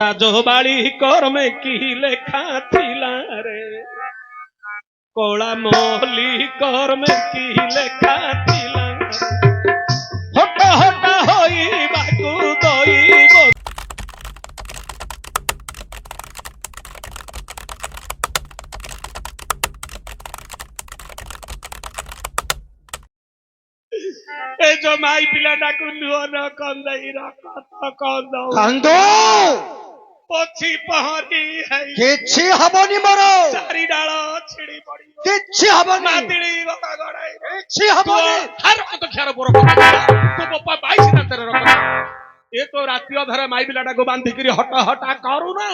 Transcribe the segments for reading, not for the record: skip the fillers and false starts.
রাজবাড়ি কর্মে কি লেখা থিলা রে, কলা মলি কর্মে কি লেখা থিলা, হটা হটা হইবাকু দইব। ଏ ଯୋ ମାଇ ପିଲାଟାକୁ ଲୁହ ନ କନ୍ଦେଇ ରକତ କନ୍ଦ ପଛି ପହଁରି ହେଇ କିଛି ହବନି ମୋର, ଚାରି ଡାଳ ଛିଡି ପଡିବ, କିଛି ହବନି, ମାତିଳି ଗଦା ଗଡାଇ କିଛି ହବନି। ହାର ତ କ୍ଷର ବୋର ତୋ ବାପା ବାଇଶି ଦାନ୍ତର ରକତ। ଏ ତ ରାତି ଅଧରେ ମାଇ ପିଲାଟାକୁ ବାନ୍ଧିକିରି ହଟ ହଟା କରୁନା,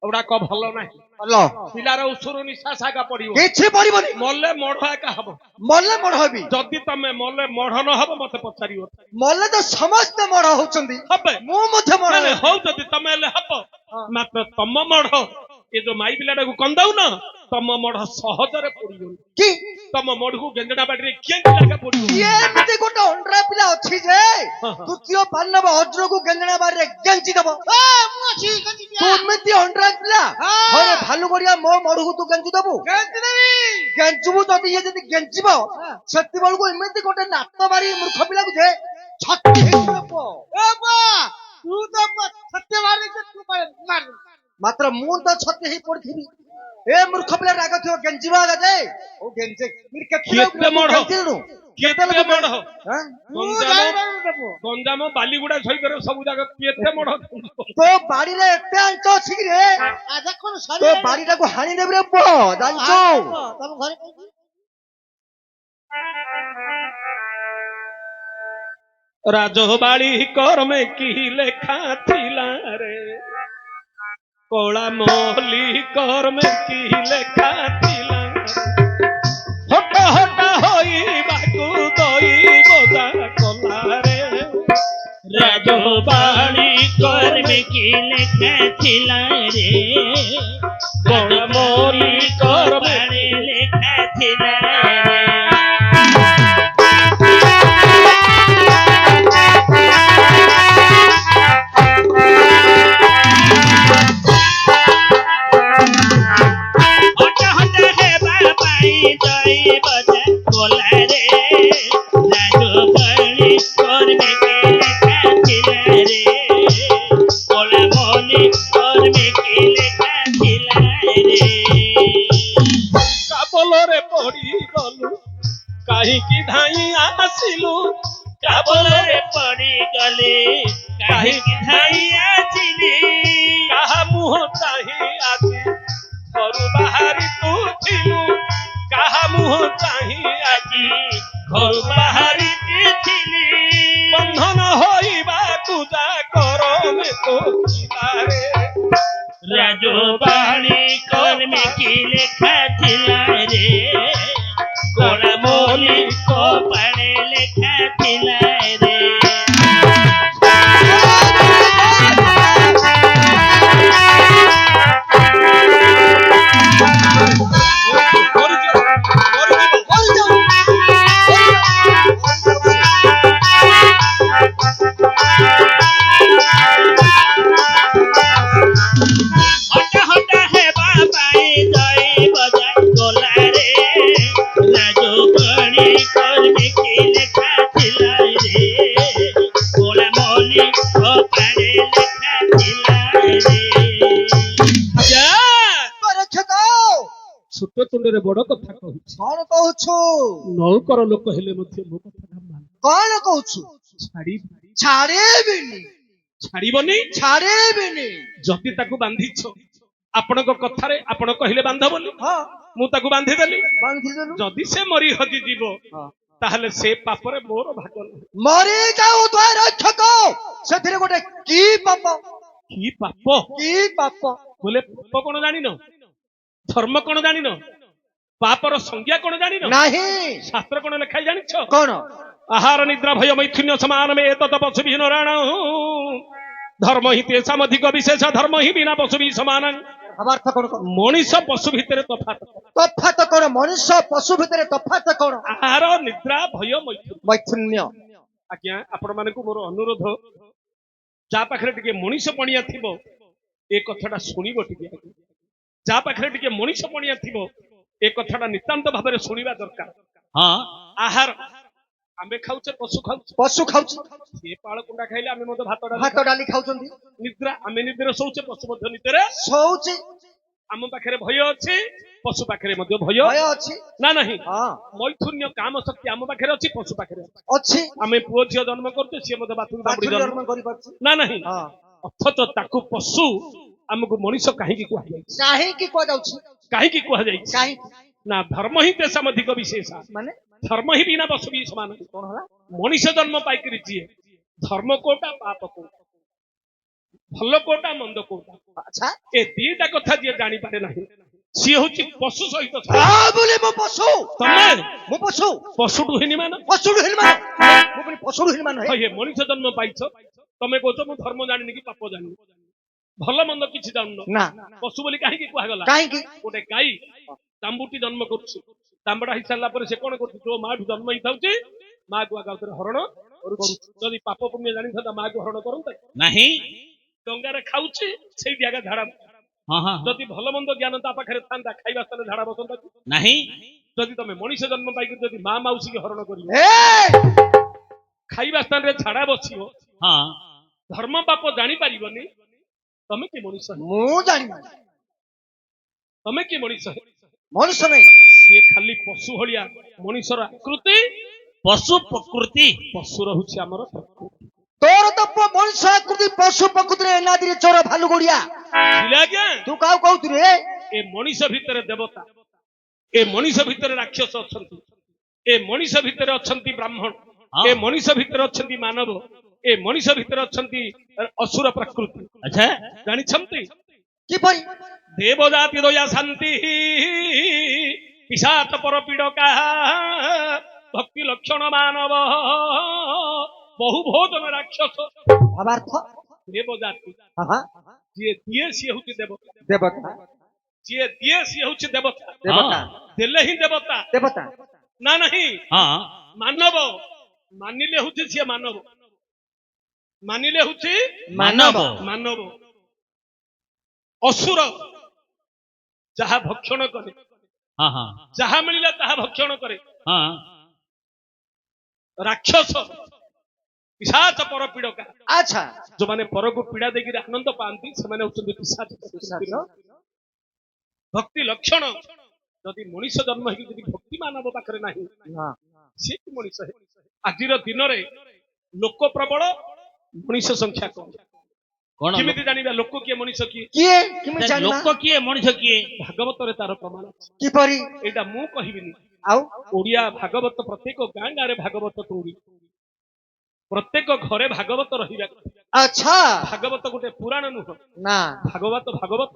ଏଗୁଡାକ ଭଲ ନାହିଁ। ଭଲ ପିଲାର ଉସୁରୁ ନିଶା ଶାଗା ପଡିବ, କିଛି ପଡିବନି। ମଲେ ମଢ ଏକା ହବ। ମଲେ ମଢ ହେବି, ଯଦି ତମେ ମଲେ ମଢ ନ ହବ ମତେ ପଚାରିବ। ମଲେ ତ ସମସ୍ତେ ମଢ ହଉଛନ୍ତି, ହବେ ମୁଁ ମଧ୍ୟ ମଢ ମାନେ ହେବି। ହଉ ଯଦି ତମେ ହେଲେ ହବ, ମାତ୍ର ତମ ମଢ ଏ ଯୋଉ ମାଇ ପିଲାଟାକୁ କନ୍ଦାଉନ, ତମ ମଢ ସହଜରେ ପଡିବନି। କି ତମ ମଢକୁ ଗେଞ୍ଜଣା ବାଟିରେ କେମିତି ଲାଗା ପଡିବ? ଏମିତି ଗୋଟେ ଅଣ୍ଡରା ପିଲା ଅଛି ଯେ ତୃତୀୟ ପାଣ୍ଡବ ଅର୍ଜୁନକୁ ଗେଞ୍ଜଣା ବାରିରେ ଗେଞ୍ଜି ଦବ। ତୁ ଏମିତି ଅଣ୍ଡରା ପିଲା, ଥରେ ଭାଲୁ ଗଡିଆ ମୋ ମଢକୁ ତୁ ଗେଞ୍ଜି ଦବୁ? ଗେଞ୍ଜିବୁ ଯଦି ଇଏ ଯଦି ଗେଞ୍ଜିବ, ସେତେବେଳକୁ ଏମିତି ଗୋଟେ ନାତ ମାରି ମୂର୍ଖ ପିଲାକୁ ଯେ ଛତି ହେଇଯିବ। ମାତ୍ର ମୁଁ ତ ଛତି ହେଇ ପଡିଥିବି। ଏ ମୂର୍ଖ ପିଲା ରାଗ ଥିବ ଗେଞ୍ଜିବା ଆଗା ଯେ କେତେ ମଢ କେତେ ମଢ ଗଞ୍ଜାମ ବାଲିଗୁଡା ସହିତ ସବୁ ଜାଗା କେତେ ମଢ। ତୋ ବାଡିରେ ଏତେ ଆଞ୍ଚ ଅଛି କି ରେ, ତୋ ବାଡିଟାକୁ ହାଣିଦେବି ରେ ପୁଅ, ଜାଣିଛୁ? ରାଜବାড়ি କର୍ମେ କି ଲେଖା ଥିଲା ରେ, କଳା ମଲି କର୍ମେ କି ଲେଖା ଥିଲା, ହଟା ହଟା ହଇବାକୁ ଦଇବ ଯା କଲା ରେ। রাজবাড়ি কর্মে কি লেখা ছিল রে, কলা মলি কর্মে কর্মে লেখা ছিল রে। হটা হটা হেবা পাই দইব যা কলা রে, রাজবাড়ি কর্মে কি লেখা ছিল রে, কলা মলি কর্মে কি লেখা ছিল রে। কাবলরে পড়ি গলু কাহিকি ধাই আসিলু, কাবলরে পড়ি গলে কাহিকি ধাই আসিলি, কাহা মুহ চাহি আজি ঘরু বাহারি তু ছিলু, কাহা মুহ চাহি আজি ঘর বাহারি ছিলি, বন্ধন হইବାକୁ যা করমে তো ছিলারে। রাজবাড়ি কর্মে কি লেখা ছিল রে, কলা মলি কপালে লেখা ছিল রে। হটা হটা হেবা পাই দইব যা কলা রে, রাজবাড়ি কর্মে কি লেখা ছিল রে, কলা মলি কপালে লেখা ছিল রে। যা আরে খেত, ছোট তুଣ୍ଡରେ ବଡ କଥା କହୁଛି। କଣ କହୁଛୁ? ନୌକର ଲୋକ ହେଲେ ମଧ୍ୟ ମୋ କଥାଟା ମାନ। କଣ କହୁଛୁ? ଛାଡ଼ିବିନି, ଛାଡିବନି। ଛାଡ଼ିବିନି। ଯଦି ତାକୁ ବାନ୍ଧିଛ, ଆପଣଙ୍କ କଥାରେ ଆପଣ କହିଲେ ବାନ୍ଧ ବୋଲି, ହଁ ମୁଁ ତାକୁ ବାନ୍ଧିଦେଲି। ବାନ୍ଧିଦେଲୁ। ଯଦି ସେ ମରି ହଜିଯିବ, ତାହେଲେ ସେ ପାପରେ ମୋର ଭାଗ ନାହିଁ। ମରି ଯାଉଥିବା ରକ୍ଷକ, ସେଥିରେ ଗୋଟେ କି ପାପ, କି ପାପ କି ପାପ? ବୋଲେ ପାପ କଣ ଜାଣିନ? ଧର୍ମ କଣ ଜାଣିନ? ପାପର ସଂଜ୍ଞା କଣ ଜାଣିନ? ନାହିଁ। ଶାସ୍ତ୍ର କଣ ଲେଖା ଜାଣିଛ? କଣ? ଆହାର ନିଦ୍ରା ଭୟ ମୈଥୁନ୍ୟ ସମାନ ମେ ତତ ପଶୁ ବିହୀନ ରାଣ, ଧର୍ମ ହିଁ ତେଷାମଧିକ ବିଶେଷ, ଧର୍ମ ହିଁ ବିନା ପଶୁ ବି ସମାନ। ଅର୍ଥ କଣ? ମଣିଷ ପଶୁ ଭିତରେ ତଫାତ। ତଫାତ କଣ? ମଣିଷ ପଶୁ ଭିତରେ ତଫାତ କଣ? ଆହାର ନିଦ୍ରା ଭୟ ମୈଥୁନ୍ୟ। ମୈଥୁନ୍ୟ। ଆଜ୍ଞା ଆପଣ ମାନଙ୍କୁ ମୋର ଅନୁରୋଧ, ଯାହା ପାଖରେ ଟିକେ ମଣିଷ ପଣିଆ ଥିବ ଏ କଥାଟା ଶୁଣିବ ଟିକେ ଯାହା ପାଖରେ ଟିକେ ମଣିଷ ପଣିଆ ଥିବ ଏ କଥାଟା ନିତାନ୍ତ ଭାବରେ ଶୁଣିବା ଦରକାର। ହଁ ଆହାର ଆମେ ଖାଉଛେ ପଶୁ ଖାଉଛେ ପଶୁ ଖାଉଛି ସିଏ ପାଳ କୁଣ୍ଡା ଖାଇଲେ ଆମେ ମଧ୍ୟ ଭାତ ଡାଲି ଭାତ ଡାଲି ଖାଉଛନ୍ତି ନିଦ୍ରା ଆମେ ନିଦ୍ରା ଶୋଉଛେ ପଶୁ ମଧ୍ୟ ନିଦ୍ରା ଶୋଉଛି ଆମ ପାଖରେ ଭୟ ଅଛି ପଶୁ ପାଖରେ ମଧ୍ୟ ଭୟ ଭୟ ଅଛି ନା ନାହିଁ ହଁ ମୈଥୁନ୍ୟ କାମ ଶକ୍ତି ଆମ ପାଖରେ ଅଛି ପଶୁ ପାଖରେ ଅଛି। ଅଛି ଆମେ ପୁଅ ଝିଅ ଜନ୍ମ କରୁଛେ ସିଏ ମଧ୍ୟ ବାଥୁରି ବାଛୁରୀ ଜନ୍ମ ଜନ୍ମ କରିପାରୁଛି ନା ନାହିଁ ହଁ ଅଥଚ ତାକୁ ପଶୁ ଆମକୁ ମଣିଷ କାହିଁକି କୁହାଯାଇଛି କାହିଁକି କୁହାଯାଉଛି କାହିଁକି କୁହାଯାଇଛି କାହିଁକି ନା ଧର୍ମ ହିଁ ଦେଶାମଧିକ ବିଶେଷ ମାନେ ଧର୍ମ ହିଁ ବିନା ବସୁ ବି ସମାନ କଣ ହେଲା ମଣିଷ ଜନ୍ମ ପାଇକରି ଯିଏ ଧର୍ମ କୋଉଟା ପାପ କୋଉଟା ଭଲ କୋଉଟା ମନ୍ଦ କୋଉଟା ଆଚ୍ଛା ଏ ଦିଟା କଥା ଯିଏ ଜାଣିପାରେ ନାହିଁ ସିଏ ହଉଛି ପଶୁ ସହିତ ବୋଲି ମୁଁ ପଶୁ ତମେ ମୁଁ ପଶୁ ପଶୁଠୁ ହୀନମାନ ପଶୁଠୁ ହିନମାନ ମୁଁ ପୁଣି ପଶୁଠୁ ହିନମାନ ହେ ହେ ମଣିଷ ଜନ୍ମ ପାଇଛ ତମେ କହୁଛ ମୁଁ ଧର୍ମ ଜାଣିନି କି ପାପ ଜାଣିନି ଭଲ ମନ୍ଦ କିଛି ଜାଣୁନ ନା ପଶୁ ବୋଲି କାହିଁକି କୁହାଗଲା କାହିଁକି ଗୋଟେ ଗାଈ ତାମ୍ବୁଟି ଜନ୍ମ କରୁଛି ତାମ୍ବଟା ହେଇସାରିଲା ପରେ ସେ କଣ କରୁଛି ଯୋଉ ମାଠୁ ଜନ୍ମ ହେଇଥାଉଛି ମାକୁ ଆଗାଉତରେ ହରଣ କରୁଛି ଯଦି ପାପ ପୁଣ୍ୟ ଜାଣିଥାନ୍ତା ମାକୁ ହରଣ କରନ୍ତା ନାହିଁ ଡଙ୍ଗାରେ ଖାଉଛି ସେଇଠି ଆଗା ଝାଡା ହଁ ହଁ ଯଦି ଭଲ ମନ୍ଦ ଜ୍ଞାନ ତା ପାଖରେ ଥାନ୍ତା ଖାଇବା ସ୍ଥାନରେ ଝାଡା ବସନ୍ତା ନାହିଁ ଯଦି ତମେ ମଣିଷ ଜନ୍ମ ପାଇକି ଯଦି ମା ମାଉସୀକି ହରଣ କରିବ ଏ ଖାଇବା ସ୍ଥାନରେ ଝାଡା ବସିବ ହଁ ଧର୍ମ ପାପ ଜାଣିପାରିବନି ତମେ କି ମଣିଷ ମୁଁ ଜାଣିନି ତମେ କି ମଣିଷ ମଣିଷ ନାହିଁ ସିଏ ଖାଲି ପଶୁ ଭଳିଆ ମଣିଷର ଆକୃତି ପଶୁ ପ୍ରକୃତି ପଶୁ ରହୁଛି ଆମର ପ୍ରକୃତି ତୋର ତ ମଣିଷ ଆକୃତି ପଶୁ ପ୍ରକୃତିରେ ଏନାଦିରେ ଚୋର ଭାଲୁ ଗଡିଆ ବୁଝିଲେ ଆଜ୍ଞା ତୁ କାହାକୁ କହୁଛୁ ରେ ଏ ମଣିଷ ଭିତରେ ଦେବତା ଏ ମଣିଷ ଭିତରେ ରାକ୍ଷସ ଅଛନ୍ତି ଏ ମଣିଷ ଭିତରେ ଅଛନ୍ତି ବ୍ରାହ୍ମଣ ଏ ମଣିଷ ଭିତରେ ଅଛନ୍ତି ମାନବ ଏ ମଣିଷ ଭିତରେ ଅଛନ୍ତି ଅସୁର ପ୍ରକୃତି ଆଚ୍ଛା ଜାଣିଛନ୍ତି କିପରି ଦେବଜାତି ଦୟା ଶାନ୍ତି ପିଶାଚ ପର ପୀଡକା ଭକ୍ତି ଲକ୍ଷଣ ମାନବ ବହୁ ଭୋଜନ ରାକ୍ଷସ ଭାବାର୍ଥ ଦେବଜାତି ହଁ ଯିଏ ଦିଏ ସିଏ ହଉଛି ଦେବତା ଦେବତା ଯିଏ ଦିଏ ସିଏ ହଉଛି ଦେବତା ଦେବତା ଦେଲେ ହିଁ ଦେବତା ଦେବତା ନା ନାହିଁ ହଁ ମାନବ ମାନିଲେ ହଉଛି ସିଏ ମାନବ ମାନିଲେ ହଉଛି ମାନବ ମାନବ ଅସୁର ଯାହା ଭକ୍ଷଣ କରେ ହଁ ହଁ ଯାହା ମିଳିଲା ତାହା ଭକ୍ଷଣ କରେ ହଁ ରାକ୍ଷସ ପିଶାଚ ପର ପୀଡକା ଆଚ୍ଛା ଯୋଉମାନେ ପରକୁ ପୀଡା ଦେଇକି ଆନନ୍ଦ ପାଆନ୍ତି ସେମାନେ ହଉଛନ୍ତି ପିଶାଚ ପ୍ରକୃତିର। ଭକ୍ତି ଲକ୍ଷଣ ଯଦି ମଣିଷ ଜନ୍ମ ହେଇକି ଯଦି ଭକ୍ତି ମାନବ ପାଖରେ ନାହିଁ ହଁ ସିଏ କି ମଣିଷ ଆଜିର ଦିନରେ ଲୋକ ପ୍ରବଳ ମଣିଷ ସଂଖ୍ୟା କମ କଣ କେମିତି ଜାଣିବା ଲୋକ କିଏ ମଣିଷ କିଏ କିଏ କେମିତି ଜାଣିବା ଲୋକ କିଏ ମଣିଷ କିଏ ଭାଗବତରେ ତାର ପ୍ରମାଣ ଅଛି କିପରି ଏଇଟା ମୁଁ କହିବିନି ଆଉ ଓଡିଆ ଭାଗବତ ପ୍ରତ୍ୟେକ ଗାଁ ଗାଁରେ ଭାଗବତ ତୋଡ଼ି ପ୍ରତ୍ୟେକ ଘରେ ଭାଗବତ ରହିବା କଥା। ଆଚ୍ଛା ଭାଗବତ ଗୋଟେ ପୁରାଣ ନୁହଁ ନା ଭାଗବତ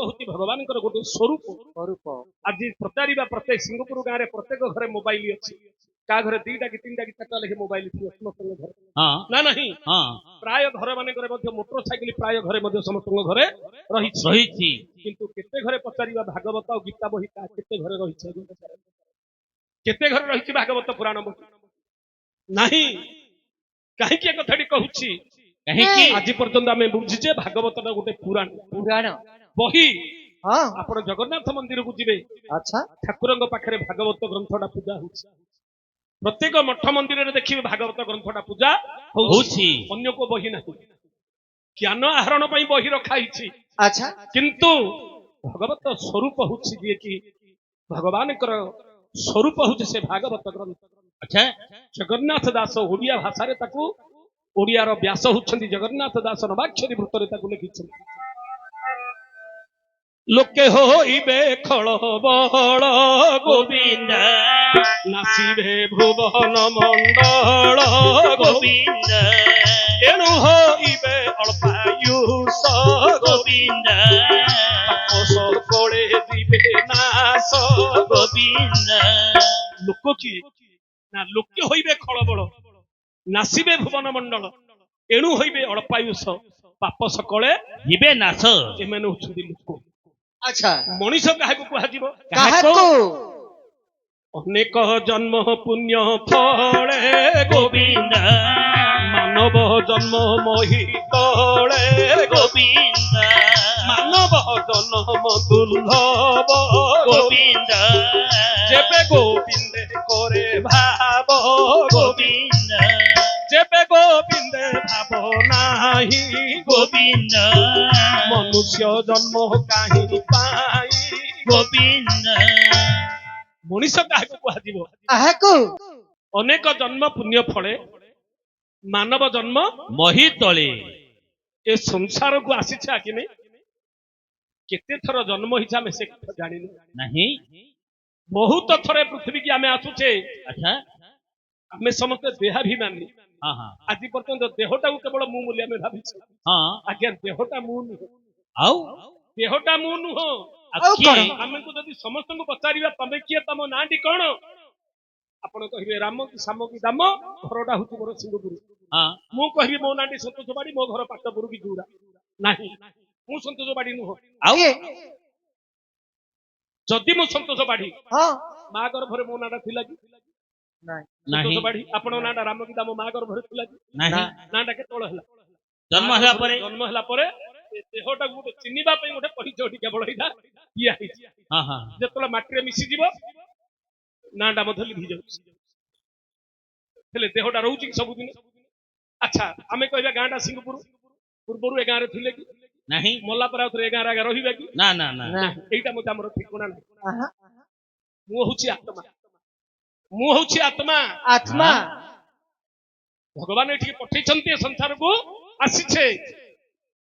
ହଉଛି ଭଗବାନଙ୍କର ଗୋଟେ ସ୍ୱରୂପ ସ୍ୱରୂପ ଆଜି ପଚାରିବା ପ୍ରତ୍ୟେକ ସିଙ୍ଗପୁର ଗାଁରେ ପ୍ରତ୍ୟେକ ଘରେ ମୋବାଇଲ ଅଛି କାହା ଘରେ 2ଟା କି 3ଟା କି 4ଟା ଲେଖେ ମୋବାଇଲ ଥିବ ସମସ୍ତଙ୍କ ଘରେ ହଁ ନା ନାହିଁ ହଁ ପ୍ରାୟ ଘର ମାନଙ୍କରେ ମଧ୍ୟ ମୋଟର ସାଇକେଲ ପ୍ରାୟ ଘରେ ମଧ୍ୟ ସମସ୍ତଙ୍କ ଘରେ ରହିଛି ରହିଛି କିନ୍ତୁ କେତେ ଘରେ ପଚାରିବା ଭାଗବତ ଆଉ ଗୀତା ବହି କେତେ ଘରେ ରହିଛି କେତେ ଘରେ ରହିଛି ଭାଗବତ ପୁରାଣ ବହି ନାହିଁ କାହିଁକି ଏ କଥାଟି କହୁଛି କାହିଁକି ଆଜି ପର୍ଯ୍ୟନ୍ତ ଆମେ ବୁଝିଛେ ଭାଗବତଟା ଗୋଟେ ପୁରାଣ ପୁରାଣ ବହି ହଁ ଆପଣ ଜଗନ୍ନାଥ ମନ୍ଦିରକୁ ଯିବେ ଆଚ୍ଛା ଠାକୁରଙ୍କ ପାଖରେ ଭାଗବତ ଗ୍ରନ୍ଥଟା ପୂଜା ହଉଛି ପ୍ରତ୍ୟେକ ମଠ ମନ୍ଦିରରେ ଦେଖିବେ ଭାଗବତ ଗ୍ରନ୍ଥଟା ପୂଜା ହଉଛି ଅନ୍ୟ କୋଉ ବହି ନାହିଁ ଜ୍ଞାନ ଆହରଣ ପାଇଁ ବହି ରଖା ହେଇଛି ଆଚ୍ଛା କିନ୍ତୁ ଭଗବତ ସ୍ୱରୂପ ହଉଛି ଯିଏକି ଭଗବାନଙ୍କର ସ୍ୱରୂପ ହଉଛି ସେ ଭାଗବତ ଗ୍ରନ୍ଥ ଆଚ୍ଛା ଜଗନ୍ନାଥ ଦାସ ଓଡିଆ ଭାଷାରେ ତାକୁ ଓଡିଆର ବ୍ୟାସ ହଉଛନ୍ତି ଜଗନ୍ନାଥ ଦାସ ନବାକ୍ଷରୀ ବୃତ୍ତରେ ତାକୁ ଲେଖିଛନ୍ତି ଲୋକେ ହୋଇବେ ଖଳ ବଳ ଗୋବିନ୍ଦ ନାସିବେ ଭୁବନ ମଣ୍ଡଳ ଗୋବିନ୍ଦ ଏଣୁ ହୋଇବେ ଅଳ୍ପାୟୁଷ ଗୋବିନ୍ଦ ସକଳେ ଦିବେ ନାଶ ଗୋବିନ୍ଦ ଲୋକ କିଏ ନା ଲୋକେ ହୋଇବେ ଖଳବଳ ନାସିବେ ଭୁବନ ମଣ୍ଡଳ ଏଣୁ ହୋଇବେ ଅଳ୍ପାୟୁଷ ପାପ ସକଳେ ଯିବେ ନାଶ ଏମାନେ ହଉଛନ୍ତି ଲୋକ ଆଚ୍ଛା ମଣିଷ କାହାକୁ କୁହାଯିବ କାହାକୁ ଅନେକ ଜନ୍ମ ପୁଣ୍ୟ ଫଳେ ଗୋବିନ୍ଦ ମାନବ ଜନ୍ମ ମହି ତଳେ ଗୋବିନ୍ଦ ମାନବ নাম দুর্লভ গোবিন্দ যেবে গোবিন্দে করে ভাব গোবিন্দ যেবে গোবিন্দে ভাব নাহি গোবিন্দ মনুষ্য জন্ম কাহি পাই গোবিন্দ ମଣିଷ କାହାକୁ କୁହାଯିବ? ଆହାକୁ ଅନେକ ଜନ୍ମ ପୁଣ୍ୟ ଫଳେ ମାନବ ଜନ୍ମ ମହି ତଳେ ଏ ସଂସାରକୁ ଆସିছে ଆକି ନାଇଁ କେତେ ଥର ଜନ୍ମ ହେଇଛି ଆମେ ସେ କଥା ଜାଣିନୁ। ନାହିଁ ବହୁତ ଥର ଏ ପୃଥିବୀକି ଆମେ ଆସୁଛେ। ଆଚ୍ଛା ଆମେ ସମସ୍ତେ ଦେହାଭିମାନୀ। ହଁ ହଁ ଆଜି ପର୍ଯ୍ୟନ୍ତ ଦେହଟାକୁ କେବଳ ମୁଁ ବୋଲି ଆମେ ଭାବିଛୁ। ହଁ ଆଜ୍ଞା ଦେହଟା ମୁଁ ନୁହଁ, ଆଉ ଦେହଟା ମୁଁ ନୁହଁ। ଆଉ କିଏ? କଣ? ଆମକୁ ଯଦି ସମସ୍ତଙ୍କୁ ପଚାରିବା ତମେ କିଏ, ତମ ନାଁଟି କଣ, ଆପଣ କହିବେ ରାମ କି ଶାମ କି ଦାମ, ଘରଟା ହଉଛି ମୋର ସିଂହପୁର। ହଁ ମୁଁ କହିବି ମୋ ନାଁଟି ସନ୍ତୋଷ ବାଡ଼ି, ମୋ ଘର ପାଟପୁର କି ଜୁରା। ନାହିଁ, ମୁଁ ସନ୍ତୋଷ ବାଡ଼ି ନୁହଁ। ଆଉ କିଏ? ଯଦି ମୁଁ ସନ୍ତୋଷ ବାଡ଼ି, ହଁ ମା ଗର୍ଭରେ ମୋ ନାଁଟା ଥିଲା କି? ନାଇଁ ନାହିଁ ସନ୍ତୋଷ ବାଡ଼ି ଆପଣଙ୍କ ନାଁଟା ରାମ କି ଦାମ ମା ଗର୍ଭରେ ଥିଲା କି? ନାହିଁ ନାଁଟା କେତେବେଳେ ହେଲା? ଜନ୍ମ ହେଲା ପରେ ଜନ୍ମ ହେଲା ପରେ ଏ ଦେହଟାକୁ ଗୋଟେ ଚିହ୍ନିବା ପାଇଁ ଗୋଟେ ପରିଚୟଟି କେବଳ ଏଇଟା ଦିଆ ହେଇଛି। ହଁ ହଁ ଯେତେବେଳେ ମାଟିରେ ମିଶିଯିବ ନାଁଟା ମଧ୍ୟ ଲିଭି ଯାଉଛି। ହେଲେ ଦେହଟା ରହୁଛି କି ସବୁଦିନ? ଆଚ୍ଛା ଆମେ କହିବା ଗାଁଟା ସିଂହପୁର, ପୂର୍ବରୁ ଏ ଗାଁରେ ଥିଲେ କି? ନାହିଁ ମଲା ପରେ ଆଉ ଥରେ ଏ ଗାଁରେ ଆଗା ରହିବା କି? ନା ନା ନା ନା ଏଇଟା ମଧ୍ୟ ଆମର ଠିକଣା ନାହିଁ। ଆହା ମୁଁ ହଉଛି ଆତ୍ମା, ମୁଁ ହଉଛି ଆତ୍ମା। ଆତ୍ମା ଭଗବାନ ଏଠିକି ପଠେଇଛନ୍ତି ଏ ସଂସାରକୁ ଆସିଛେ।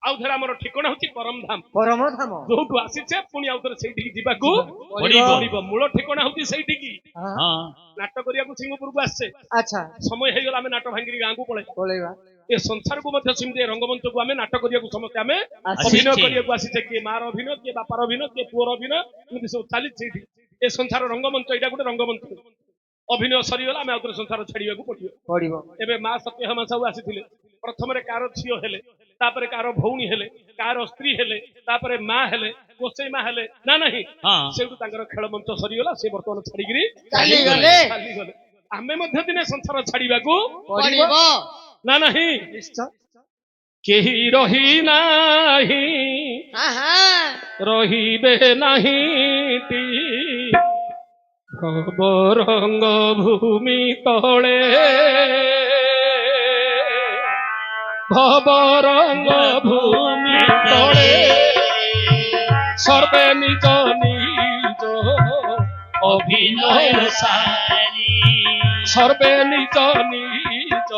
ଆଉ ଥରେ ଆମର ଠିକଣା ହଉଛି ପରମ ଧାମ। ପରମ ଧାମ ଯୋଉଠୁ ଆସିଛେ ପୁଣି ଆଉ ଥରେ ସେଇଠିକି ଯିବାକୁ ପଡିବ। ପଡିବ। ମୂଳ ଠିକଣା ହଉଛି ସେଇଠିକି। ହଁ। ହଁ ନାଟ କରିବାକୁ ସିଂହପୁରକୁ ଆସିଛେ, ଆଚ୍ଛା ସମୟ ହେଇଗଲା ଆମେ ନାଟ ଭାଙ୍ଗିକି ଗାଁକୁ ପଳେଇବା। ପଳେଇବା ଏ ସଂସାରକୁ ମଧ୍ୟ ସେମିତି ଏ ରଙ୍ଗମଞ୍ଚକୁ ଆମେ ନାଟ କରିବାକୁ ସମସ୍ତେ ଆମେ ଆସିଛେ। ଅଭିନୟ କରିବାକୁ ଆସିଛେ। କିଏ ମାର ଅଭିନୟ, କିଏ ବାପାର ଅଭିନୟ, କିଏ ପୁଅର ଅଭିନୟ, ଏମିତି ସବୁ ଚାଲିଛି ସେଇଠି। ଏ ସଂସାର ରଙ୍ଗମଞ୍ଚ, ଏଇଟା ଗୋଟେ ରଙ୍ଗମଞ୍ଚ। ଅଭିନୟ ସରିଗଲା ଆମେ ଆଉ ଥରେ ସଂସାର ଛାଡିବାକୁ ପଡିବ। ପଡିବ ଏବେ ମା ସତ୍ୟଭାମା ସବୁ ଆସିଥିଲେ। ପ୍ରଥମରେ କାହାର ଝିଅ ହେଲେ, ତାପରେ କାହାର ଭଉଣୀ ହେଲେ, କାହାର ସ୍ତ୍ରୀ ହେଲେ, ତାପରେ ମା ହେଲେ, ଗୋସେଇ ମା ହେଲେ ନା ନାହିଁ। ହଁ ସେଇଠୁ ତାଙ୍କର ଖେଳ ମଞ୍ଚ ସରିଗଲା, ସେ ବର୍ତ୍ତମାନ ଛାଡିକିରି ଚାଲିଗଲେ। ଚାଲିଗଲେ। ଆମେ ମଧ୍ୟ ଦିନେ ସଂସାର ଛାଡିବାକୁ ପଡିବ ନା ନାହିଁ। ନିଶ୍ଚୟ କେହି ରହି ନାହିଁ ଆହା ରହିବେ ନାହିଁ ଖବରଙ୍ଗ ଭୂମି ତଳେ ଭବରଙ୍ଗ ଭୂମି ତଳେ ସର୍ବେ ନିଜ ନିଜ ଅଭିନୟ ସାରି ସର୍ବେ ନିଜ ନିଜ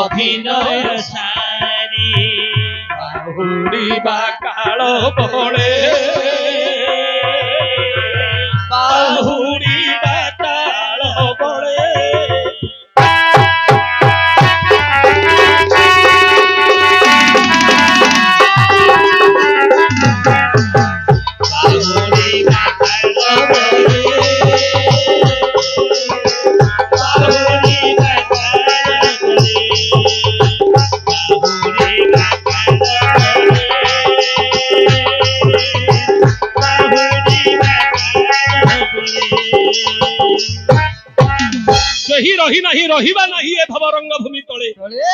ଅଭିନୟ ସାରି ବାହୁଡ଼ିବା କାଳ ବଳେ ବାହୁଡ଼ିବା କାଳ ବଳେ ବାହୁଡ଼ିବା କାଳ ବଳେ ବାହୁଡ଼ିବା କାଳ ବଳେ ବାହୁଡ଼ିବା କାଳ ବଳେ ବାହୁଡ଼ିବା କାଳ ବଳେ କେହି ରହି ନାହିଁ ରହିବା ନାହିଁ ଏ ଭବରଙ୍ଗ ଭୂମି ତଳେ ଚଳେ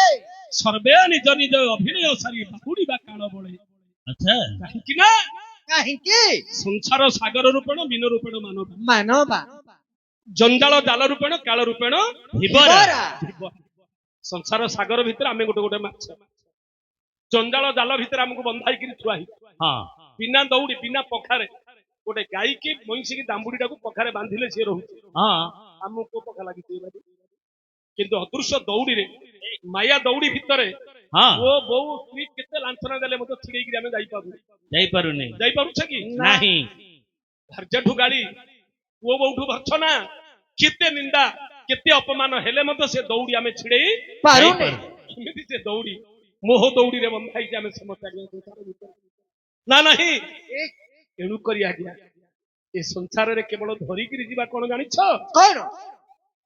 ସର୍ବେ ନିଜ ନିଜ ଅଭିନୟ ସାରି ବାହୁଡ଼ିବା କାଳ ବଳେ। ଆଚ୍ଛା କାହିଁକି ନା କାହିଁକି ସଂସାର ସାଗର ରୂପେଣ ବିନ ରୂପେଣ ମାନବ ମାନବା ଜଞ୍ଜାଳ ଜାଲ ରୂପେଣ କାଳ ରୂପେଣ ଧିବରା ଥିବ। ସଂସାର ସାଗର ଭିତରେ ଆମେ ଗୋଟେ ଗୋଟେ ମାଛ, ଜଞ୍ଜାଳ ଜାଲ ଭିତରେ ଆମକୁ ବନ୍ଧା ହେଇକିରି ଥୁଆ ହେଇଛି। ହଁ ବିନା ଦୌଡ଼ି ବିନା ପଖାରେ ଗୋଟେ ଗାଈକି ମଇଁଷିକି ଦାମ୍ବୁଡିଟାକୁ ପଖାରେ ବାନ୍ଧିଲେ ସିଏ ରହୁଛି। ହଁ ଆମକୁ କୋଉ ପଖା ଲାଗିଛି ଏ ବାଡ଼ି? କିନ୍ତୁ ଅଦୃଶ୍ୟ ଦୌଡ଼ିରେ ମାୟା ଦୌଡ଼ି ଭିତରେ ହଁ ପୁଅ ବୋଉ ସ୍ତ୍ରୀ କେତେ ଲାଞ୍ଛନା ଦେଲେ ମଧ୍ୟ ଛିଡେଇକିରି ଆମେ ଯାଇପାରୁନୁ। ଯାଇପାରୁନି ଯାଇପାରୁଛେ କି? ନାହିଁ ଧାର୍ଯ୍ୟଠୁ ଗାଳି, ପୁଅ ବୋଉଠୁ ଭର୍ସନା, କେତେ ନିନ୍ଦା କେତେ ଅପମାନ ହେଲେ ମଧ୍ୟ ସେ ଦୌଡ଼ି ଆମେ ଛିଡେଇ ପାରୁନି ଏମିତି ସେ ଦୌଡ଼ି ମୋହ ଦୌଡ଼ିରେ ବନ୍ଧା ହେଇଛି ଆମେ ସମସ୍ତେ ଆଜ୍ଞା ସଂସାର ଭିତରେ। ନା ନାହିଁ ତେଣୁକରି ଆଜ୍ଞା ଏ ସଂସାରରେ କେବଳ ଧରିକିରି ଯିବା କଣ ଜାଣିଛ? କଣ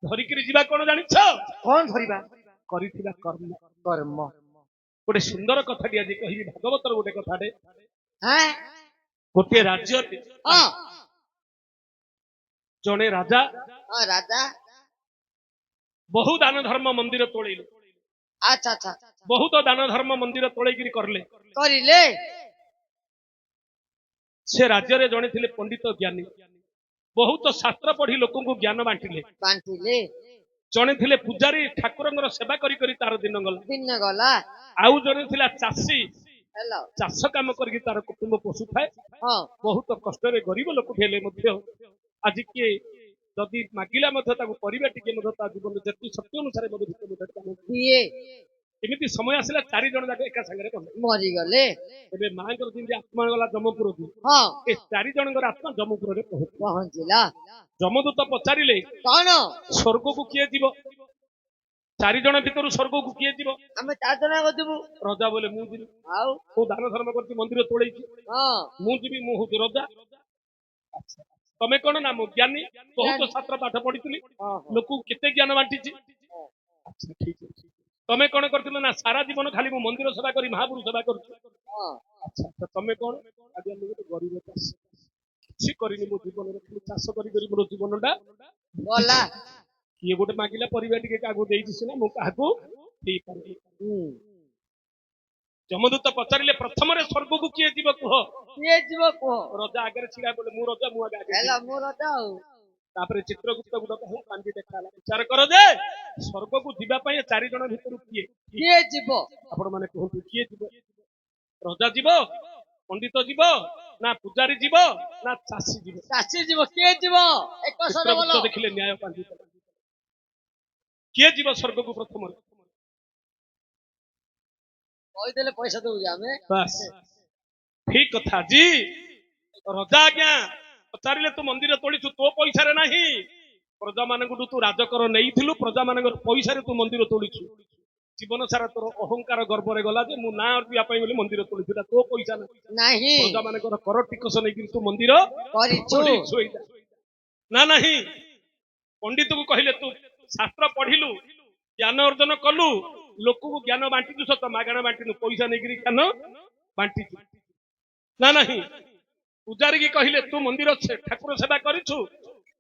ଧରିକିରି ଯିବା କଣ ଜାଣିଛ? କଣ ଧରିବା କରିଥିବା କର୍ମ। କର୍ମ ଗୋଟେ ସୁନ୍ଦର କଥାଟି ଆଜି କହିବି, ଭାଗବତର ଗୋଟେ କଥାଟେ। ହଁ ଗୋଟିଏ ରାଜ୍ୟରେ ଜଣେ ରାଜା ରାଜା ବହୁ ଦାନ ଧର୍ମ ମନ୍ଦିର ତୋଳିଲେ, ଆଚ୍ଛା ଆଚ୍ଛା ବହୁତ ଦାନ ଧର୍ମ ମନ୍ଦିର ତୋଳେଇକିରି କରିଲେ। କରିଲେ ସେ ରାଜ୍ୟରେ ଜଣେ ଥିଲେ ପଣ୍ଡିତ ଜ୍ଞାନୀ, ବହୁତ ଶାସ୍ତ୍ର ପଢି ଲୋକଙ୍କୁ ଜ୍ଞାନ ବାଣ୍ଟିଲେ। ବାଣ୍ଟିଲେ ଜଣେ ଥିଲେ ପୂଜାରୀ, ଠାକୁରଙ୍କର ସେବା କରି କରି ତାର ଦିନ ଗଲା। ଦିନ ଗଲା ଆଉ ଜଣେ ଥିଲା ଚାଷୀ, ହେଲା ଚାଷ କାମ କରିକି ତାର କୁଟୁମ୍ବ ପୋଷୁଥାଏ। ହଁ ବହୁତ କଷ୍ଟରେ ଗରିବ ଲୋକଟି ହେଲେ ମଧ୍ୟ ଆଜି କିଏ ଯଦି ମାଗିଲା ମଧ୍ୟ ତାକୁ ପରିବା ଟିକେ ମଧ୍ୟ ତା ଜୀବନରେ ଯେତିକି ଶକ୍ତି ଅନୁସାରେ ମଧ୍ୟ କିଏ ଏମିତି ସମୟ ଆସିଲା 4 ଜଣ ଯାକ ଏକା ସାଙ୍ଗରେ ଗଲେ। ମରିଗଲେ ଏବେ ମାଙ୍କର ଯେମିତି ଆତ୍ମା ଗଲା ଯମପୁରକୁ, ହଁ ଏ 4 ଜଣଙ୍କର ଆତ୍ମା ଯମପୁରରେ ପହଞ୍ଚିଲା। ପହଞ୍ଚିଲା ଯମଦୂତ ପଚାରିଲେ କଣ ସ୍ୱର୍ଗକୁ କିଏ ଯିବ? 4 ଜଣ ଭିତରୁ ସ୍ୱର୍ଗକୁ କିଏ ଯିବ? ଆମେ 4 ଜଣ ଯିବୁ ରଜା ବୋଲେ ମୁଁ ଯିବି, ଆଉ ମୁଁ ଦାନ ଧର୍ମ କରିଛି, ମନ୍ଦିର ତୋଳେଇଛି, ହଁ ମୁଁ ଯିବି, ମୁଁ ହଉଛି ରଜା। ଆଚ୍ଛା, ତମେ କଣ? ନା ମୁଁ ଜ୍ଞାନୀ, ବହୁତ ଶାସ୍ତ୍ର ପାଠ ପଢିଥିଲି, ହଁ, ହଁ। ଲୋକଙ୍କୁ କେତେ ଜ୍ଞାନ ବାଣ୍ଟିଛି। ଆଚ୍ଛା ଠିକ ଅଛି। ତମେ କଣ କରିଥିଲ? ନା ସାରା ଜୀବନ ଖାଲି ମୁଁ ମନ୍ଦିର ସେବା କରି ମହାପୁରୁ ସେବା କରୁଛି। ହଁ ଆଚ୍ଛା, ତ ତମେ କଣ? ଆଜ୍ଞା ମୁଁ ଗୋଟେ ଗରିବ ଚାଷୀ, କିଛି କରିନି ମୋ ଜୀବନରେ, ଖାଲି ଚାଷ କରି କରି ମୋର ଜୀବନଟା ଗଲା କିଏ ଗୋଟେ ମାଗିଲା ପରିବା ଟିକେ କାହାକୁ ଦେଇଛି ସିନା, ମୁଁ କାହାକୁ ଦେଇପାରିବି। ଯମଦୂତ ପଚାରିଲେ ପ୍ରଥମରେ ସ୍ୱର୍ଗକୁ କିଏ ଯିବ କୁହ? କିଏ ଯିବ କୁହ ରଜା ଆଗରେ ଛିଡା କଲେ, ମୁଁ ରଜା, ମୁଁ ଆଗେ ହେଲା ମୁଁ ରଜା ଆଉ ତାପରେ ଚିତ୍ରଗୁପ୍ତ ଗୁଡକ କାନ୍ଦି ଦେଖା ହେଲା। ବିଚାର କର ଯେ ସ୍ୱର୍ଗକୁ ଯିବା ପାଇଁ 4 ଜଣ ଭିତରୁ କିଏ କିଏ ଯିବ ଆପଣ ମାନେ କୁହନ୍ତୁ, କିଏ ଯିବ? ରଜା ଯିବ, ପଣ୍ଡିତ ଯିବ, ନା ପୂଜାରୀ ଯିବ, ନା ଚାଷୀ ଯିବ? ଚାଷୀ ଯିବ କିଏ ଯିବ ଏକ ସର ବୋଲ ଚିତ୍ରଗୁପ୍ତ ଦେଖିଲେ ନ୍ୟାୟ କାନ୍ଦି ଦେଲେ। କିଏ ଯିବ ସ୍ୱର୍ଗକୁ ପ୍ରଥମରେ? କହିଦେଲେ ପଇସା ଦଉଛୁ ଆମେ ବାସ୍ ଠିକ କଥା। ଜି ରଜା ଆଜ୍ଞା ପଚାରିଲେ, ତୁ ମନ୍ଦିର ତୋଳିଛୁ, ତୋ ପଇସାରେ ନାହିଁ, ପ୍ରଜା ମାନଙ୍କଠୁ ତୁ ରାଜକର ନେଇଥିଲୁ, ପ୍ରଜା ମାନଙ୍କର ପଇସାରେ ତୁ ମନ୍ଦିର ତୋଳିଛୁ। ଜୀବନ ସାରା ତୋର ଅହଙ୍କାର ଗର୍ବରେ ଗଲା ଯେ ମୁଁ ନାଁ ଅର୍ପିବା ପାଇଁ ବୋଲି ମନ୍ଦିର ତୋଳିଥିଲା, ତୋ ପଇସା ନାହିଁ ପ୍ରଜା ମାନଙ୍କର କର ଟିକସ ନେଇକି ତୁ ମନ୍ଦିର କରିଛୁ ତୋଳିଛୁ। ନା ନାହିଁ, ପଣ୍ଡିତକୁ କହିଲେ ତୁ ଶାସ୍ତ୍ର ପଢିଲୁ, ଜ୍ଞାନ ଅର୍ଜନ କଲୁ, ଲୋକଙ୍କୁ ଜ୍ଞାନ ବାଣ୍ଟିଛୁ, ସତ ମାଗଣା ବାଣ୍ଟିନୁ, ପଇସା ନେଇକିରି ଜ୍ଞାନ ବାଣ୍ଟିଛୁ। ନା ନାହିଁ, ପୂଜାରୀ କି କହିଲେ ତୁ ମନ୍ଦିର ଠାକୁର ସେବା କରିଛୁ,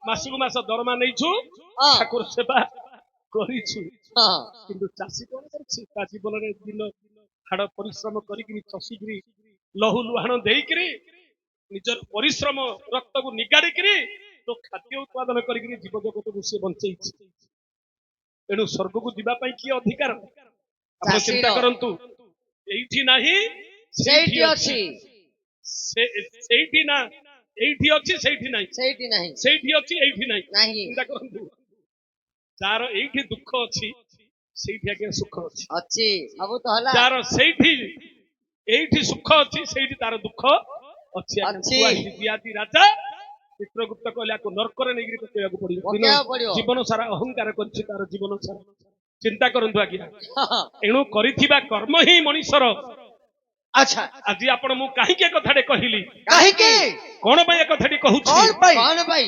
ମାସକୁ ମାସ ଦରମା ନେଇଛୁ, ହଁ ଠାକୁର ସେବା କରିଛୁ। ହଁ କିନ୍ତୁ ଚାଷୀ କଣ କରିଛି? ତା ଜୀବନରେ ଦିନ ହାଡ ପରିଶ୍ରମ କରିକିରି ଚଷିକିରି ଲହୁ ଲୁହାଣ ଦେଇକିରି ନିଜର ପରିଶ୍ରମ ରକ୍ତକୁ ନିଗାଡିକିରି ତ ଖାଦ୍ୟ ଉତ୍ପାଦନ କରିକିରି ଜୀବ ଜଗତକୁ ସିଏ ବଞ୍ଚେଇଛି। ଏଣୁ ସ୍ୱର୍ଗକୁ ଯିବା ପାଇଁ କିଏ ଅଧିକାର? ଆପଣ ଚାଷୀର। ଚିନ୍ତା କରନ୍ତୁ, ଏଇଠି ନାହିଁ ସେଇଠି ଅଛି ସେଇଠି ନା, ଏଇଠି ଅଛି ସେଇଠି ନାହିଁ, ସେଇଠି ନାହିଁ ସେଇଠି ଅଛି ଏଇଠି ନାହିଁ। ନାହିଁ ଚିନ୍ତା କରନ୍ତୁ, ଯାହାର ଏଇଠି ଦୁଃଖ ଅଛି ସେଇଠି ଆଜ୍ଞା ସୁଖ ଅଛି। ଅଛି ସବୁ ତ ହେଲା ଯାହାର ସେଇଠି ଏଇଠି ସୁଖ ଅଛି ସେଇଠି ତାର ଦୁଃଖ ଅଛି। ଅଛି। ଦିଆଦି ରାଜା ଚିତ୍ରଗୁପ୍ତ କହିଲେ ଆକୁ ନର୍କରେ ନେଇକି ପକେଇବାକୁ ପଡିବ। ପକେଇବାକୁ ପଡିବ। ଜୀବନ ସାରା ଅହଙ୍କାର କରିଛି ତାର ଜୀବନ ସାରା। ଚିନ୍ତା କରନ୍ତୁ ଆଜ୍ଞା, ହଁ। ଏଣୁ କରିଥିବା କର୍ମ ହିଁ ମଣିଷର। ଆଚ୍ଛା ଆଜି ଆପଣ ମୁଁ କାହିଁକି ଏ କଥାଟେ କହିଲି, କାହିଁକି କଣ ପାଇଁ ଏ କଥାଟି କହୁଛି? କଣ ପାଇଁ